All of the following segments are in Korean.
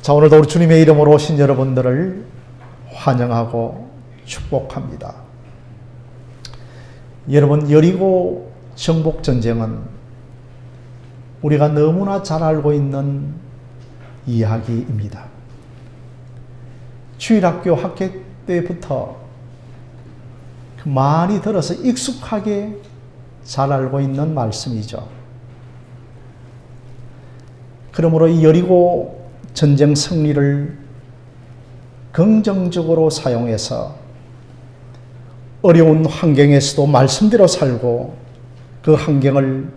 자, 오늘도 우리 주님의 이름으로 오신 여러분들을 환영하고 축복합니다. 여러분, 여리고 정복전쟁은 우리가 너무나 잘 알고 있는 이야기입니다. 주일학교 학교 때부터 많이 들어서 익숙하게 잘 알고 있는 말씀이죠. 그러므로 이 여리고 전쟁 승리를 긍정적으로 사용해서 어려운 환경에서도 말씀대로 살고 그 환경을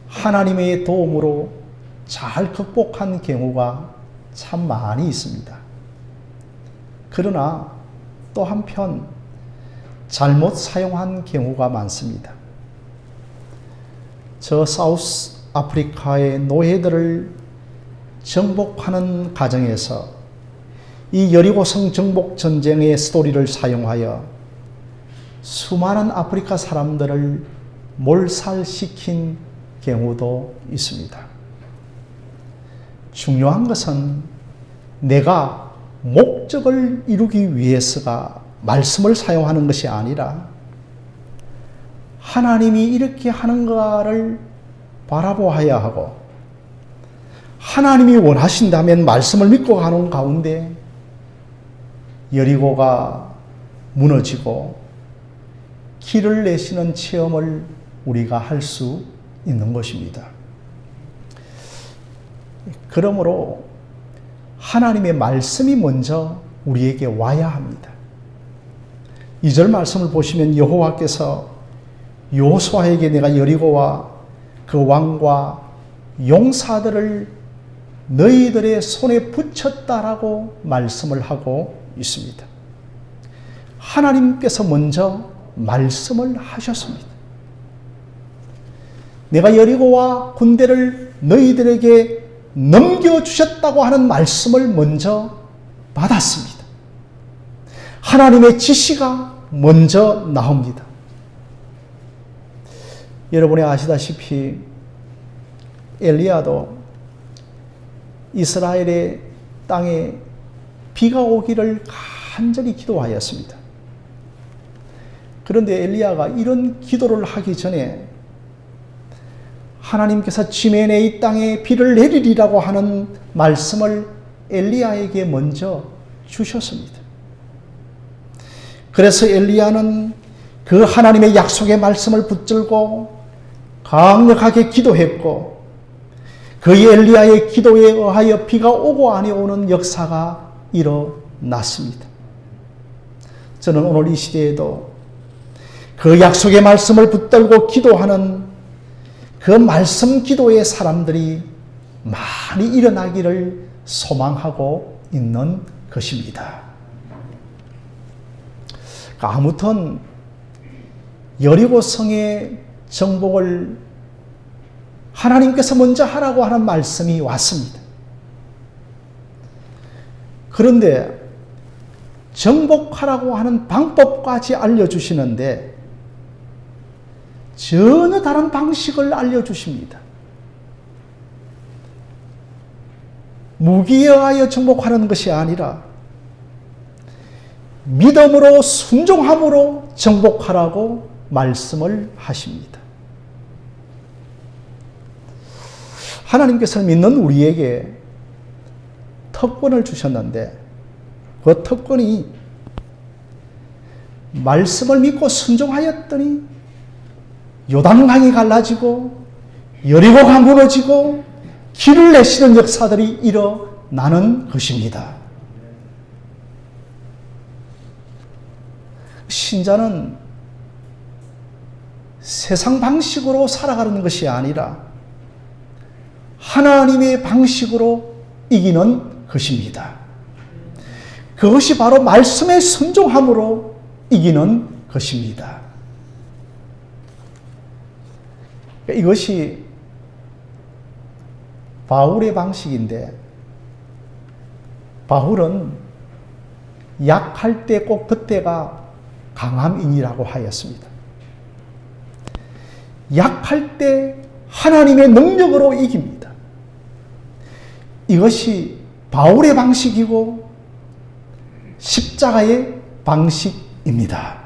하나님의 도움으로 잘 극복한 경우가 참 많이 있습니다. 그러나 또 한편 잘못 사용한 경우가 많습니다. 저 사우스 아프리카의 노예들을 정복하는 과정에서 이 여리고성 정복 전쟁의 스토리를 사용하여 수많은 아프리카 사람들을 몰살시킨 경우도 있습니다. 중요한 것은 내가 목적을 이루기 위해서가 말씀을 사용하는 것이 아니라 하나님이 이렇게 하는가를 바라보아야 하고 하나님이 원하신다면 말씀을 믿고 가는 가운데 여리고가 무너지고 길을 내시는 체험을 우리가 할 수 있는 것입니다. 그러므로 하나님의 말씀이 먼저 우리에게 와야 합니다. 2절 말씀을 보시면 여호와께서 여호수아에게 내가 여리고와 그 왕과 용사들을 너희들의 손에 붙였다라고 말씀을 하고 있습니다. 하나님께서 먼저 말씀을 하셨습니다. 내가 여리고와 군대를 너희들에게 넘겨주셨다고 하는 말씀을 먼저 받았습니다. 하나님의 지시가 먼저 나옵니다. 여러분이 아시다시피 엘리야도 이스라엘의 땅에 비가 오기를 간절히 기도하였습니다. 그런데 엘리야가 이런 기도를 하기 전에 하나님께서 지면에 이 땅에 비를 내리리라고 하는 말씀을 엘리야에게 먼저 주셨습니다. 그래서 엘리야는 그 하나님의 약속의 말씀을 붙들고 강력하게 기도했고 그 엘리야의 기도에 의하여 비가 오고 아니 오는 역사가 일어났습니다. 저는 오늘 이 시대에도 그 약속의 말씀을 붙들고 기도하는 그 말씀 기도의 사람들이 많이 일어나기를 소망하고 있는 것입니다. 아무튼 여리고성의 정복을 하나님께서 먼저 하라고 하는 말씀이 왔습니다. 그런데 정복하라고 하는 방법까지 알려주시는데 전혀 다른 방식을 알려주십니다. 무기에 의하여 정복하는 것이 아니라 믿음으로 순종함으로 정복하라고 말씀을 하십니다. 하나님께서는 믿는 우리에게 특권을 주셨는데 그 특권이 말씀을 믿고 순종하였더니 요단강이 갈라지고 여리고가 무너지고 길을 내시는 역사들이 일어나는 것입니다. 신자는 세상 방식으로 살아가는 것이 아니라 하나님의 방식으로 이기는 것입니다. 그것이 바로 말씀에 순종함으로 이기는 것입니다. 이것이 바울의 방식인데 바울은 약할 때 꼭 그때가 강함이니라고 하였습니다. 약할 때 하나님의 능력으로 이깁니다. 이것이 바울의 방식이고 십자가의 방식입니다.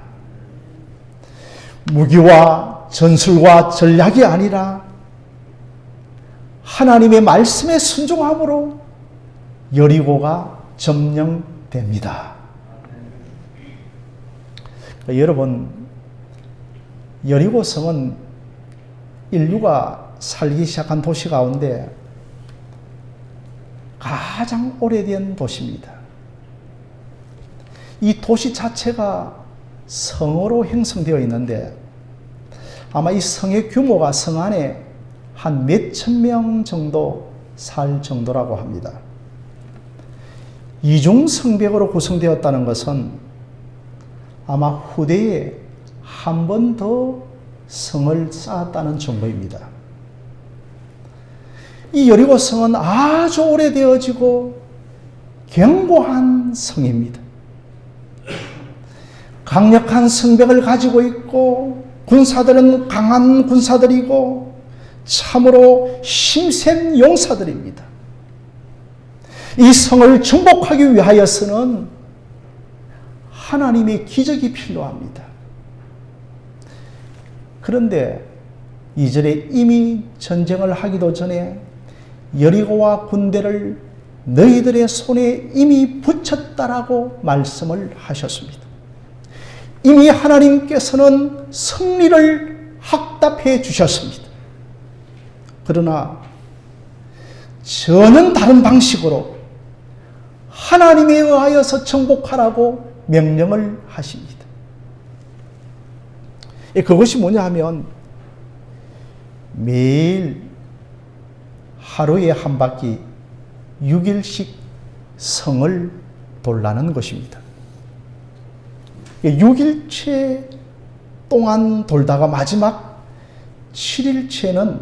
무기와 전술과 전략이 아니라 하나님의 말씀에 순종함으로 여리고가 점령됩니다. 여러분, 여리고성은 인류가 살기 시작한 도시 가운데 가장 오래된 도시입니다. 이 도시 자체가 성으로 형성되어 있는데 아마 이 성의 규모가 성 안에 한 몇천 명 정도 살 정도라고 합니다. 이중성벽으로 구성되었다는 것은 아마 후대에 한 번 더 성을 쌓았다는 증거입니다. 이 여리고 성은 아주 오래되어지고 견고한 성입니다. 강력한 성벽을 가지고 있고 군사들은 강한 군사들이고 참으로 힘센 용사들입니다. 이 성을 정복하기 위하여서는 하나님의 기적이 필요합니다. 그런데 이전에 이미 전쟁을 하기도 전에 여리고와 군대를 너희들의 손에 이미 붙였다라고 말씀을 하셨습니다. 이미 하나님께서는 승리를 확답해 주셨습니다. 그러나 저는 다른 방식으로 하나님에 의하여서 정복하라고 명령을 하십니다. 그것이 뭐냐 하면 매일 하루에 한 바퀴 6일씩 성을 돌라는 것입니다. 6일째 동안 돌다가 마지막 7일째는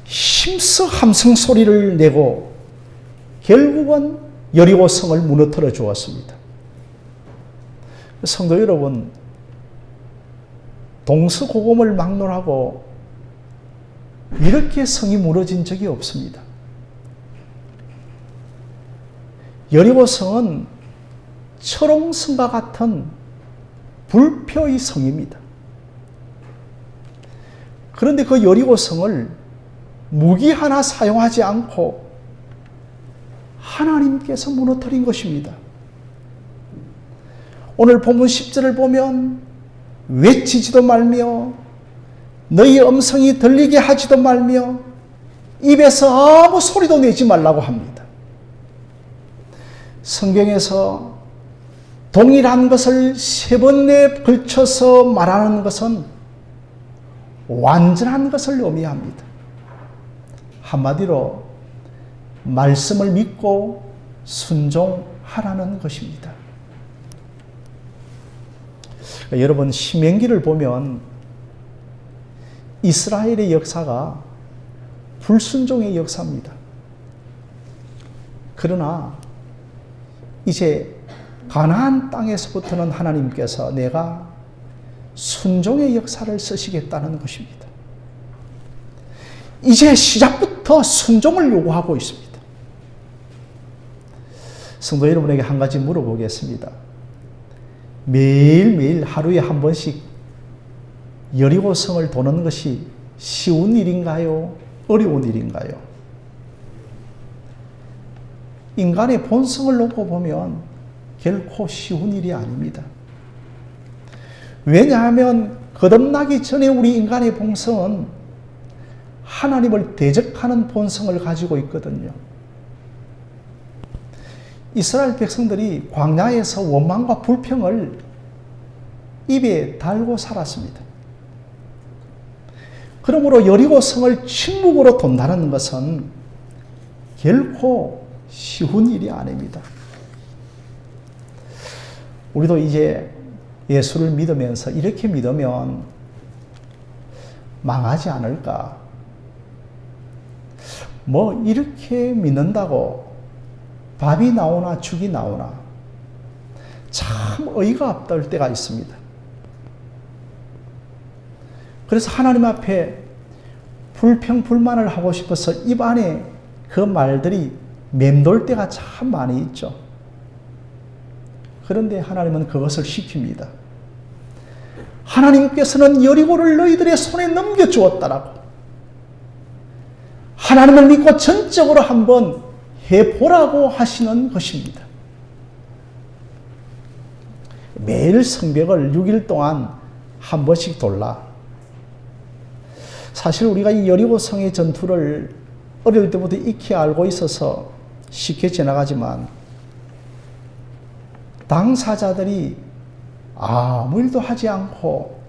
힘써 함성 소리를 내고 결국은 여리고 성을 무너뜨려 주었습니다. 성도 여러분, 동서고금을 막론하고 이렇게 성이 무너진 적이 없습니다. 여리고 성은 철옹성과 같은 불표의 성입니다. 그런데 그 여리고 성을 무기 하나 사용하지 않고 하나님께서 무너뜨린 것입니다. 오늘 본문 10절을 보면 외치지도 말며 너희 음성이 들리게 하지도 말며 입에서 아무 소리도 내지 말라고 합니다. 성경에서 동일한 것을 3번에 걸쳐서 말하는 것은 완전한 것을 의미합니다. 한마디로 말씀을 믿고 순종하라는 것입니다. 여러분, 신명기를 보면 이스라엘의 역사가 불순종의 역사입니다. 그러나 이제 가나안 땅에서부터는 하나님께서 내가 순종의 역사를 쓰시겠다는 것입니다. 이제 시작부터 순종을 요구하고 있습니다. 성도 여러분에게 한 가지 물어보겠습니다. 매일매일 하루에 한 번씩 여리고성을 도는 것이 쉬운 일인가요? 어려운 일인가요? 인간의 본성을 놓고 보면 결코 쉬운 일이 아닙니다. 왜냐하면 거듭나기 전에 우리 인간의 본성은 하나님을 대적하는 본성을 가지고 있거든요. 이스라엘 백성들이 광야에서 원망과 불평을 입에 달고 살았습니다. 그러므로 여리고성을 침묵으로 돈다는 것은 결코 쉬운 일이 아닙니다. 우리도 이제 예수를 믿으면서 이렇게 믿으면 망하지 않을까? 뭐 이렇게 믿는다고 밥이 나오나 죽이 나오나 참 어이가 없을 때가 있습니다. 그래서 하나님 앞에 불평 불만을 하고 싶어서 입 안에 그 말들이 맴돌 때가 참 많이 있죠. 그런데 하나님은 그것을 시킵니다. 하나님께서는 여리고를 너희들의 손에 넘겨주었다라고. 하나님을 믿고 전적으로 한번 해보라고 하시는 것입니다. 매일 성벽을 6일 동안 한 번씩 돌라. 사실 우리가 이 여리고 성의 전투를 어릴 때부터 익히 알고 있어서 쉽게 지나가지만 당사자들이 아무 일도 하지 않고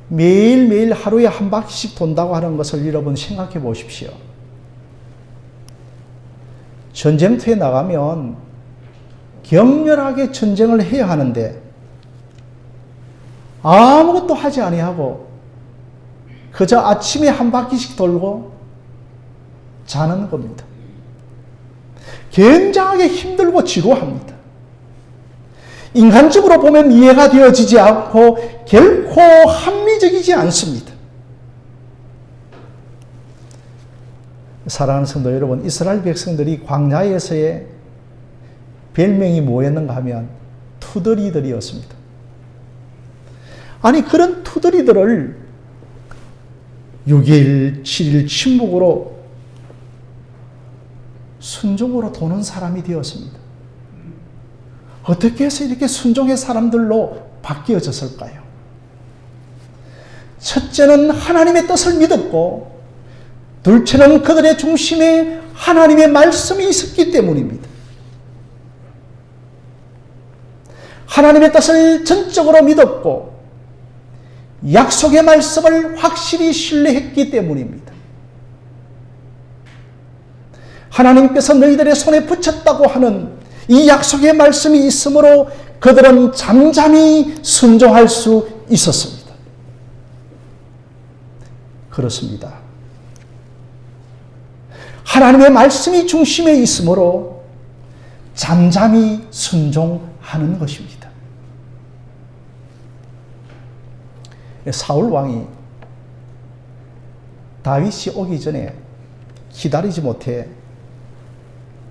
매일매일 하루에 한 바퀴씩 돈다고 하는 것을 여러분 생각해 보십시오. 전쟁터에 나가면 격렬하게 전쟁을 해야 하는데 아무것도 하지 아니하고 그저 아침에 한 바퀴씩 돌고 자는 겁니다. 굉장하게 힘들고 지루합니다. 인간적으로 보면 이해가 되어지지 않고 결코 합리적이지 않습니다. 사랑하는 성도 여러분, 이스라엘 백성들이 광야에서의 별명이 뭐였는가 하면 투덜이들이었습니다. 아니 그런 투덜이들을 6일, 7일 침묵으로 순종으로 도는 사람이 되었습니다. 어떻게 해서 이렇게 순종의 사람들로 바뀌어졌을까요? 첫째는 하나님의 뜻을 믿었고, 둘째는 그들의 중심에 하나님의 말씀이 있었기 때문입니다. 하나님의 뜻을 전적으로 믿었고, 약속의 말씀을 확실히 신뢰했기 때문입니다. 하나님께서 너희들의 손에 붙였다고 하는 이 약속의 말씀이 있으므로 그들은 잠잠히 순종할 수 있었습니다. 그렇습니다. 하나님의 말씀이 중심에 있으므로 잠잠히 순종하는 것입니다. 사울 왕이 다윗이 오기 전에 기다리지 못해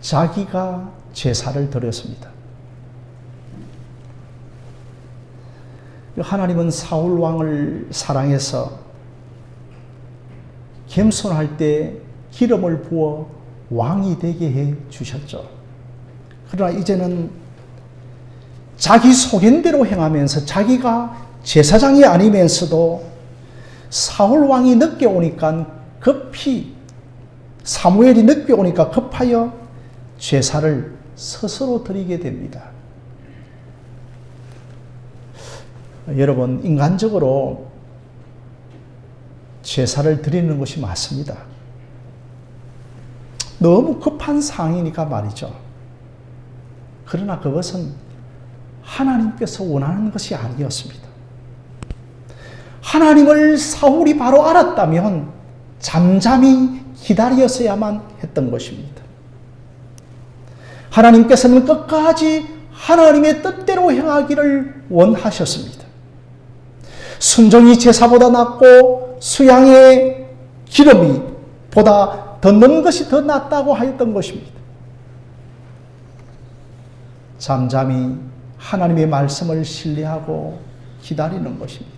자기가 제사를 드렸습니다. 하나님은 사울 왕을 사랑해서 겸손할 때 기름을 부어 왕이 되게 해 주셨죠. 그러나 이제는 자기 소견대로 행하면서 자기가 제사장이 아니면서도 사울 왕이 늦게 오니까 급히, 사무엘이 늦게 오니까 급하여 제사를 스스로 드리게 됩니다. 여러분, 인간적으로 제사를 드리는 것이 맞습니다. 너무 급한 상황이니까 말이죠. 그러나 그것은 하나님께서 원하는 것이 아니었습니다. 하나님을 사울이 바로 알았다면 잠잠히 기다렸어야만 했던 것입니다. 하나님께서는 끝까지 하나님의 뜻대로 행하기를 원하셨습니다. 순종이 제사보다 낫고 수양의 기름이 보다 더 넣는 것이 더 낫다고 하였던 것입니다. 잠잠히 하나님의 말씀을 신뢰하고 기다리는 것입니다.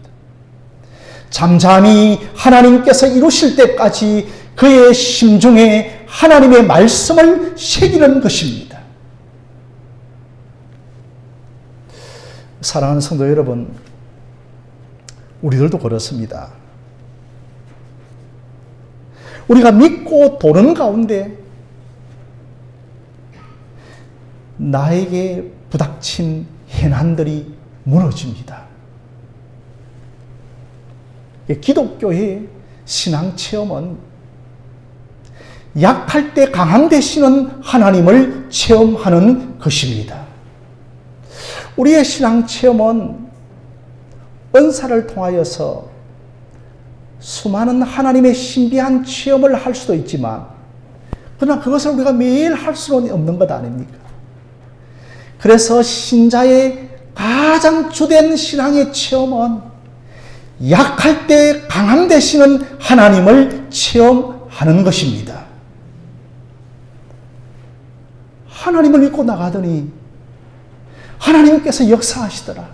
잠잠히 하나님께서 이루실 때까지 그의 심중에 하나님의 말씀을 새기는 것입니다. 사랑하는 성도 여러분, 우리들도 그렇습니다. 우리가 믿고 도는 가운데 나에게 부닥친 해난들이 무너집니다. 기독교의 신앙체험은 약할 때 강한 되시는 하나님을 체험하는 것입니다. 우리의 신앙체험은 은사를 통하여서 수많은 하나님의 신비한 체험을 할 수도 있지만, 그러나 그것을 우리가 매일 할 수는 없는 것 아닙니까? 그래서 신자의 가장 주된 신앙의 체험은 약할 때 강함 되시는 하나님을 체험하는 것입니다. 하나님을 믿고 나가더니 하나님께서 역사하시더라.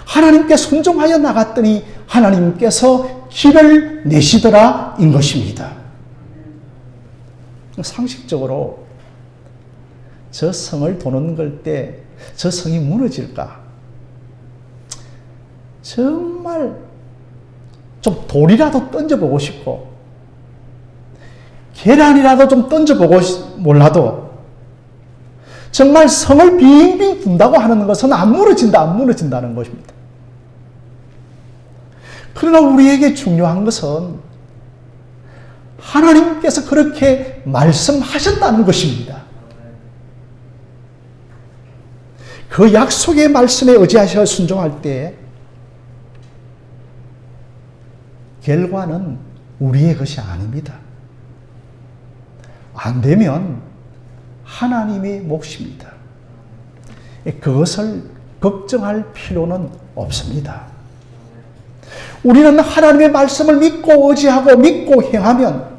하나님께 순종하여 나갔더니 하나님께서 길을 내시더라 인 것입니다. 상식적으로 저 성을 도는 걸 때 저 성이 무너질까? 정말 좀 돌이라도 던져보고 싶고 계란이라도 좀 던져보고 몰라도 정말 성을 빙빙 둔다고 하는 것은 안 무너진다는 것입니다. 그러나 우리에게 중요한 것은 하나님께서 그렇게 말씀하셨다는 것입니다. 그 약속의 말씀에 의지하셔 순종할 때 결과는 우리의 것이 아닙니다. 안 되면 하나님의 몫입니다. 그것을 걱정할 필요는 없습니다. 우리는 하나님의 말씀을 믿고 의지하고 믿고 행하면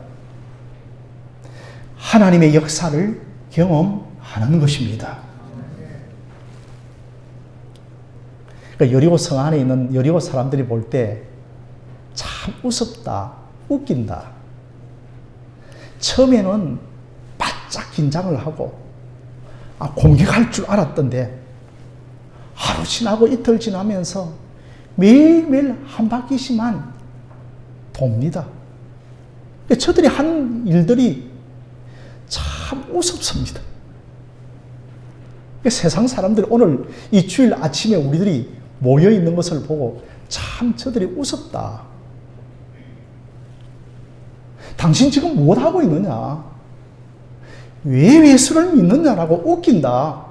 하나님의 역사를 경험하는 것입니다. 그러니까 여리고 성 안에 있는 여리고 사람들이 볼 때 참 우습다, 웃긴다. 처음에는 바짝 긴장을 하고 공격할 줄 알았던데 하루 지나고 이틀 지나면서 매일매일 한 바퀴씩만 돕니다. 저들이 한 일들이 참 우습습니다. 세상 사람들이 오늘 이 주일 아침에 우리들이 모여 있는 것을 보고 참 저들이 우습다. 당신 지금 뭘 하고 있느냐? 왜 예수를 믿느냐라고 웃긴다.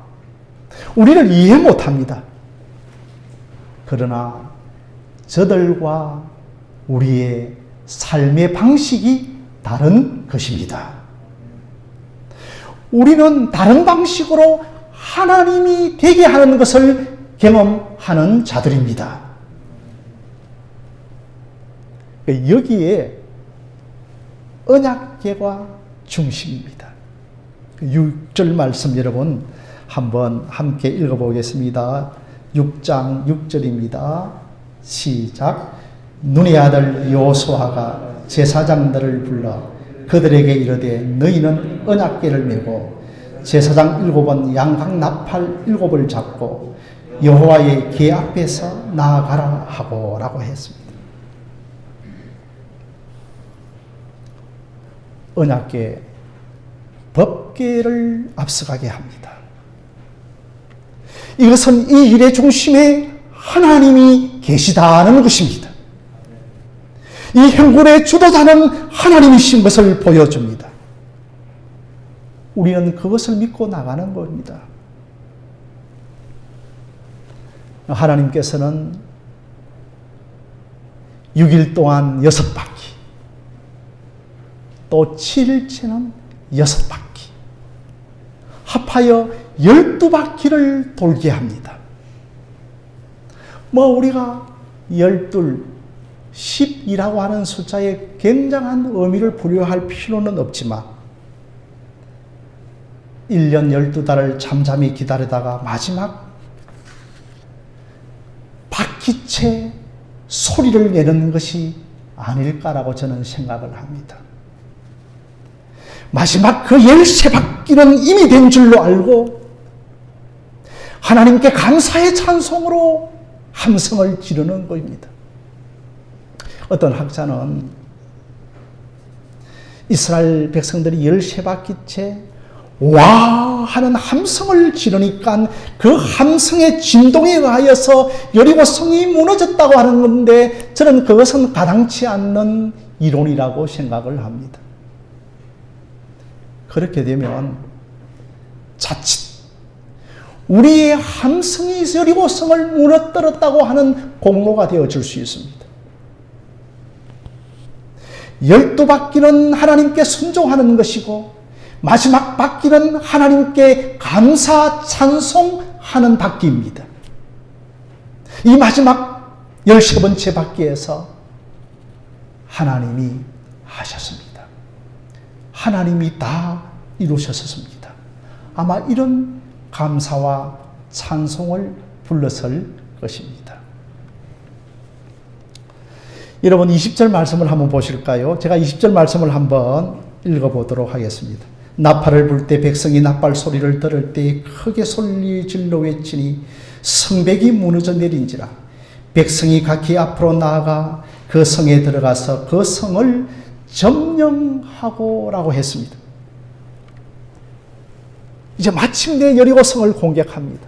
우리를 이해 못합니다. 그러나 저들과 우리의 삶의 방식이 다른 것입니다. 우리는 다른 방식으로 하나님이 되게 하는 것을 경험하는 자들입니다. 여기에 언약궤가 중심입니다. 6절 말씀 여러분 한번 함께 읽어보겠습니다. 6장 6절입니다. 시작. 눈의 아들 여호수아가 제사장들을 불러 그들에게 이르되 너희는 언약궤를 메고 제사장 7은 양각 나팔 7을 잡고 여호와의 궤 앞에서 나아가라 하고 라고 했습니다. 언약궤, 법궤를 앞서가게 합니다. 이것은 이 일의 중심에 하나님이 계시다는 것입니다. 이 행군의 주도자는 하나님이신 것을 보여줍니다. 우리는 그것을 믿고 나가는 겁니다. 하나님께서는 6일 동안 6바퀴, 또 7일째는 6바퀴, 합하여 12바퀴를 돌게 합니다. 우리가 12, 10이라고 하는 숫자에 굉장한 의미를 부여할 필요는 없지만 1년 12달을 잠잠히 기다리다가 마지막 바퀴째 소리를 내는 것이 아닐까라고 저는 생각을 합니다. 마지막 그 13바퀴는 이미 된 줄로 알고 하나님께 감사의 찬송으로 함성을 지르는 것입니다. 어떤 학자는 이스라엘 백성들이 13바퀴째 와 하는 함성을 지르니까 그 함성의 진동에 의하여서 여리고 성이 무너졌다고 하는 건데 저는 그것은 가당치 않는 이론이라고 생각을 합니다. 그렇게 되면 자칫 우리의 함성이 여리고 성을 무너뜨렸다고 하는 공로가 되어줄 수 있습니다. 12바퀴는 하나님께 순종하는 것이고 마지막 바퀴는 하나님께 감사 찬송하는 바퀴입니다. 이 마지막 13번째 바퀴에서 하나님이 하셨습니다. 하나님이 다 이루셨습니다. 아마 이런 감사와 찬송을 불렀을 것입니다. 여러분 20절 말씀을 한번 보실까요? 제가 20절 말씀을 한번 읽어보도록 하겠습니다. 나팔을 불 때 백성이 나팔 소리를 들을 때 크게 소리 질러 외치니 성벽이 무너져 내린지라. 백성이 각기 앞으로 나아가 그 성에 들어가서 그 성을 점령하고 라고 했습니다. 이제 마침내 여리고 성을 공격합니다.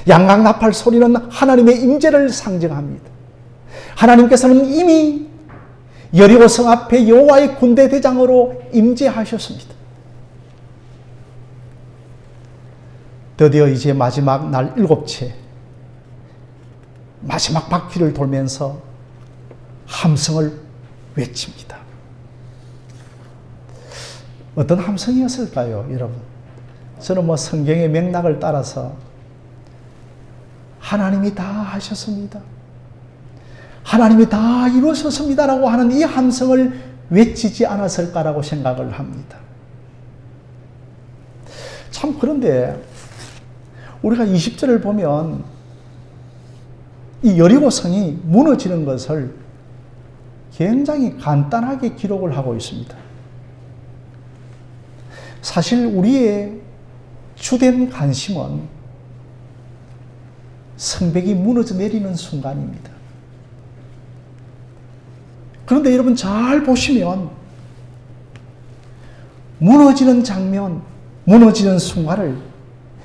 양각 나팔 소리는 하나님의 임재를 상징합니다. 하나님께서는 이미 여리고 성 앞에 여호와의 군대 대장으로 임재하셨습니다. 드디어 이제 마지막 날 7채 마지막 바퀴를 돌면서 함성을 외칩니다. 어떤 함성이었을까요, 여러분? 저는 성경의 맥락을 따라서 하나님이 다 하셨습니다. 하나님이 다 이루셨습니다라고 하는 이 함성을 외치지 않았을까라고 생각을 합니다. 참 그런데 우리가 20절을 보면 이 여리고성이 무너지는 것을 굉장히 간단하게 기록을 하고 있습니다. 사실 우리의 주된 관심은 성벽이 무너져 내리는 순간입니다. 그런데 여러분 잘 보시면 무너지는 장면, 무너지는 순간을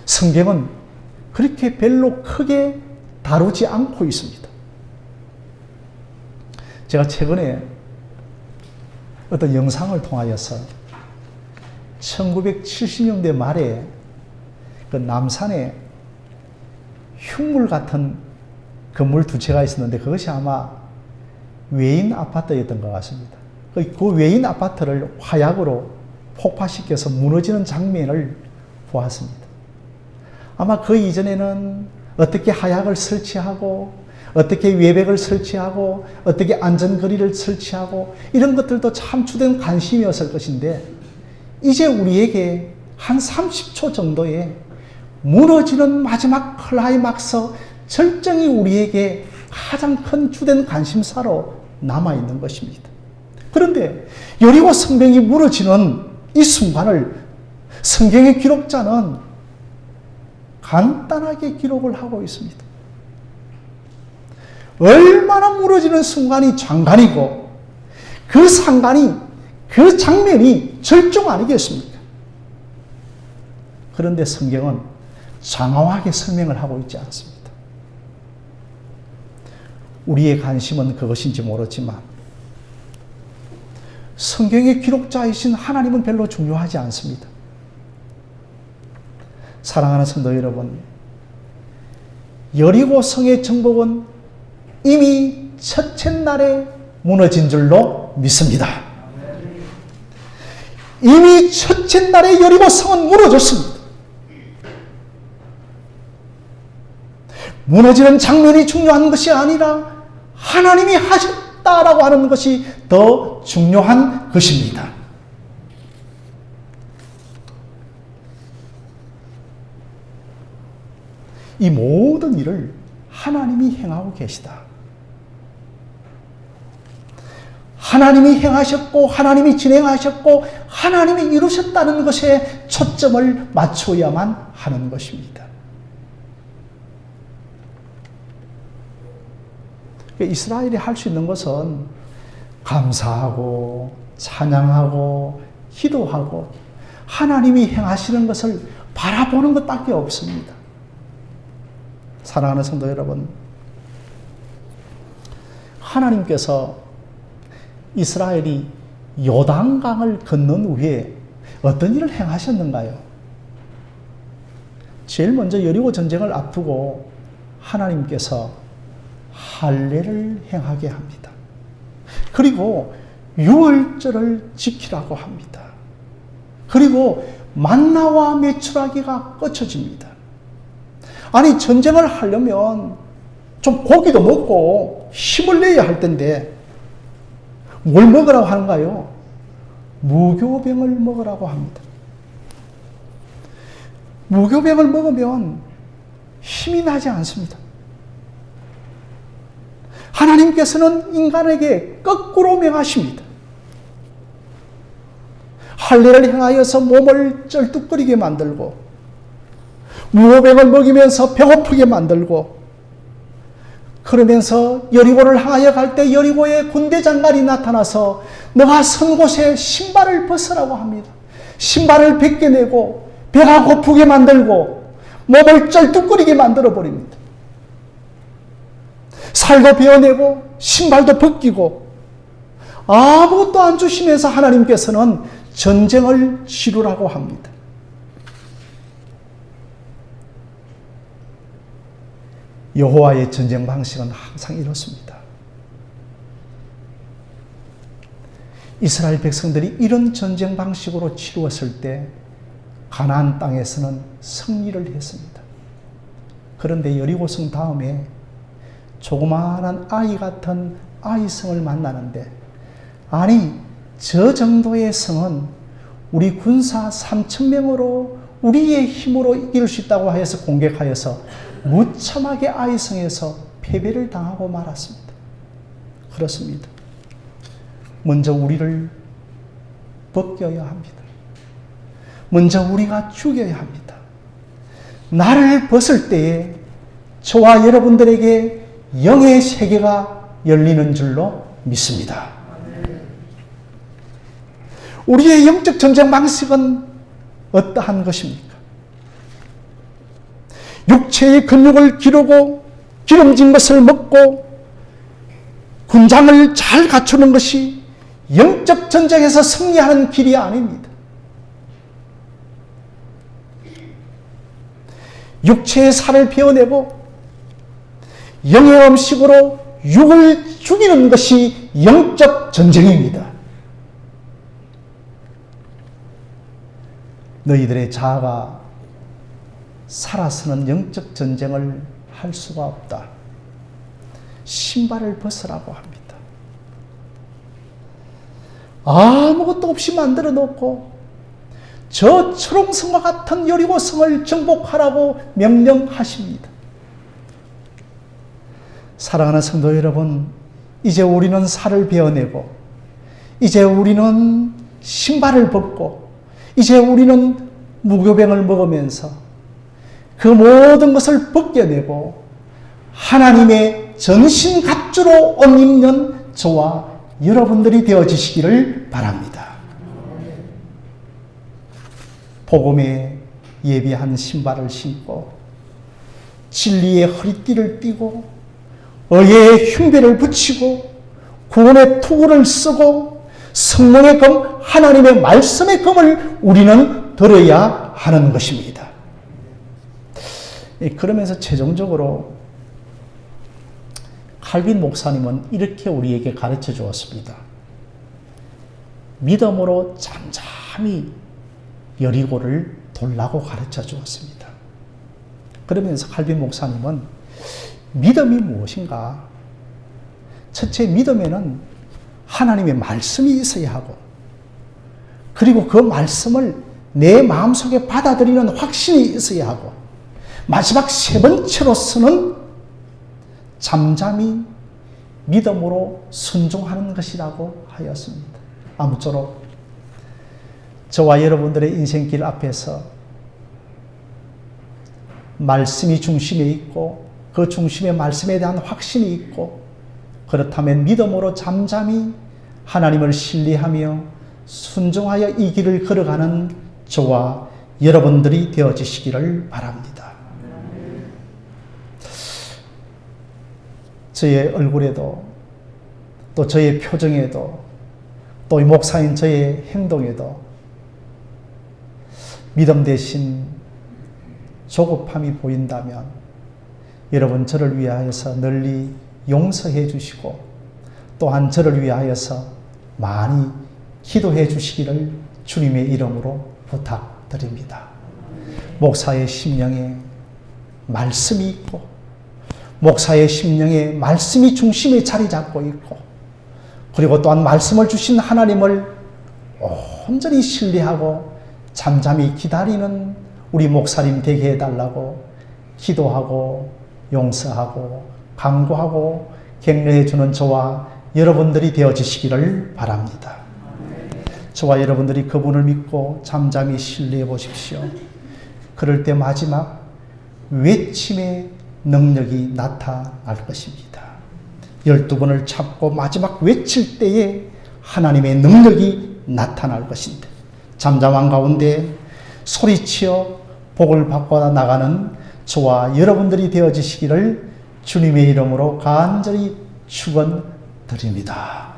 성경은 그렇게 별로 크게 다루지 않고 있습니다. 제가 최근에 어떤 영상을 통하여서 1970년대 말에 그 남산에 흉물 같은 건물 2채가 있었는데 그것이 아마 외인 아파트였던 것 같습니다. 그 외인 아파트를 화약으로 폭파시켜서 무너지는 장면을 보았습니다. 아마 그 이전에는 어떻게 하약을 설치하고 어떻게 외벽을 설치하고 어떻게 안전거리를 설치하고 이런 것들도 참 주된 관심이었을 것인데 이제 우리에게 한 30초 정도의 무너지는 마지막 클라이막스 절정이 우리에게 가장 큰 주된 관심사로 남아있는 것입니다. 그런데 여리고 성벽이 무너지는 이 순간을 성경의 기록자는 간단하게 기록을 하고 있습니다. 얼마나 무너지는 순간이 장관이고 그 상관이 그 장면이 절정 아니겠습니까? 그런데 성경은 장황하게 설명을 하고 있지 않습니다. 우리의 관심은 그것인지 모르지만 성경의 기록자이신 하나님은 별로 중요하지 않습니다. 사랑하는 성도 여러분, 여리고 성의 정복은 이미 첫째 날에 무너진 줄로 믿습니다. 이미 첫째 날에 여리고 성은 무너졌습니다. 무너지는 장면이 중요한 것이 아니라 하나님이 하셨다라고 하는 것이 더 중요한 것입니다. 이 모든 일을 하나님이 행하고 계시다. 하나님이 행하셨고 하나님이 진행하셨고 하나님이 이루셨다는 것에 초점을 맞춰야만 하는 것입니다. 이스라엘이 할 수 있는 것은 감사하고 찬양하고 기도하고 하나님이 행하시는 것을 바라보는 것밖에 없습니다. 사랑하는 성도 여러분, 하나님께서 이스라엘이 요단강을 건넌 후에 어떤 일을 행하셨는가요? 제일 먼저 여리고 전쟁을 앞두고 하나님께서 할례를 행하게 합니다. 그리고 유월절을 지키라고 합니다. 그리고 만나와 메추라기가 꺼쳐집니다. 아니, 전쟁을 하려면 좀 고기도 먹고 힘을 내야 할 텐데 뭘 먹으라고 하는가요? 무교병을 먹으라고 합니다. 무교병을 먹으면 힘이 나지 않습니다. 하나님께서는 인간에게 거꾸로 명하십니다. 할례를 행하여서 몸을 쩔뚝거리게 만들고 무교병을 먹이면서 배고프게 만들고 그러면서 여리고를 향하여 갈 때 여리고의 군대 장관이 나타나서 너가 선 곳에 신발을 벗으라고 합니다. 신발을 벗겨내고 배가 고프게 만들고 몸을 쩔뚝거리게 만들어 버립니다. 살도 베어내고 신발도 벗기고 아무것도 안 주시면서 하나님께서는 전쟁을 치르라고 합니다. 여호와의 전쟁 방식은 항상 이렇습니다. 이스라엘 백성들이 이런 전쟁 방식으로 치루었을 때 가나안 땅에서는 승리를 했습니다. 그런데 여리고성 다음에 조그마한 아이 같은 아이성을 만나는데, 아니 저 정도의 성은 우리 군사 3,000명으로 우리의 힘으로 이길 수 있다고 하여서 공격하여서 무참하게 아이성에서 패배를 당하고 말았습니다. 그렇습니다. 먼저 우리를 벗겨야 합니다. 먼저 우리가 죽여야 합니다. 나를 벗을 때에 저와 여러분들에게 영의 세계가 열리는 줄로 믿습니다. 우리의 영적 전쟁 방식은 어떠한 것입니까? 육체의 근육을 기르고 기름진 것을 먹고 군장을 잘 갖추는 것이 영적 전쟁에서 승리하는 길이 아닙니다. 육체의 살을 베어내고 영의 음식으로 육을 죽이는 것이 영적 전쟁입니다. 너희들의 자아가 살아서는 영적 전쟁을 할 수가 없다. 신발을 벗으라고 합니다. 아무것도 없이 만들어 놓고 저 초롱성과 같은 여리고성을 정복하라고 명령하십니다. 사랑하는 성도 여러분, 이제 우리는 살을 베어내고 이제 우리는 신발을 벗고 이제 우리는 무교병을 먹으면서 그 모든 것을 벗겨내고 하나님의 전신갑주로 옷 입는 저와 여러분들이 되어지시기를 바랍니다. 복음에 예비한 신발을 신고 진리의 허리띠를 띠고 의의 흉배를 붙이고 구원의 투구를 쓰고 성령의 검, 하나님의 말씀의 검을 우리는 들어야 하는 것입니다. 그러면서 최종적으로 칼빈 목사님은 이렇게 우리에게 가르쳐 주었습니다. 믿음으로 잠잠히 여리고를 돌라고 가르쳐 주었습니다. 그러면서 칼빈 목사님은 믿음이 무엇인가? 첫째, 믿음에는 하나님의 말씀이 있어야 하고, 그리고 그 말씀을 내 마음속에 받아들이는 확신이 있어야 하고, 마지막 세 번째로서는 잠잠히 믿음으로 순종하는 것이라고 하였습니다. 아무쪼록 저와 여러분들의 인생길 앞에서 말씀이 중심에 있고 그 중심에 말씀에 대한 확신이 있고, 그렇다면 믿음으로 잠잠히 하나님을 신뢰하며 순종하여 이 길을 걸어가는 저와 여러분들이 되어지시기를 바랍니다. 저의 얼굴에도 또 저의 표정에도 또 목사인 저의 행동에도 믿음 대신 조급함이 보인다면 여러분 저를 위하여서 널리 용서해 주시고 또한 저를 위하여서 많이 기도해 주시기를 주님의 이름으로 부탁드립니다. 목사의 심령에 말씀이 있고 목사의 심령에 말씀이 중심에 자리 잡고 있고, 그리고 또한 말씀을 주신 하나님을 온전히 신뢰하고 잠잠히 기다리는 우리 목사님 되게 해달라고 기도하고 용서하고 강구하고 격려해 주는 저와 여러분들이 되어지시기를 바랍니다. 저와 여러분들이 그분을 믿고 잠잠히 신뢰해 보십시오. 그럴 때 마지막 외침의 능력이 나타날 것입니다. 12번을 참고 마지막 외칠 때에 하나님의 능력이 나타날 것인데, 잠잠한 가운데 소리치어 복을 받고 나가는 저와 여러분들이 되어지시기를 주님의 이름으로 간절히 축원드립니다.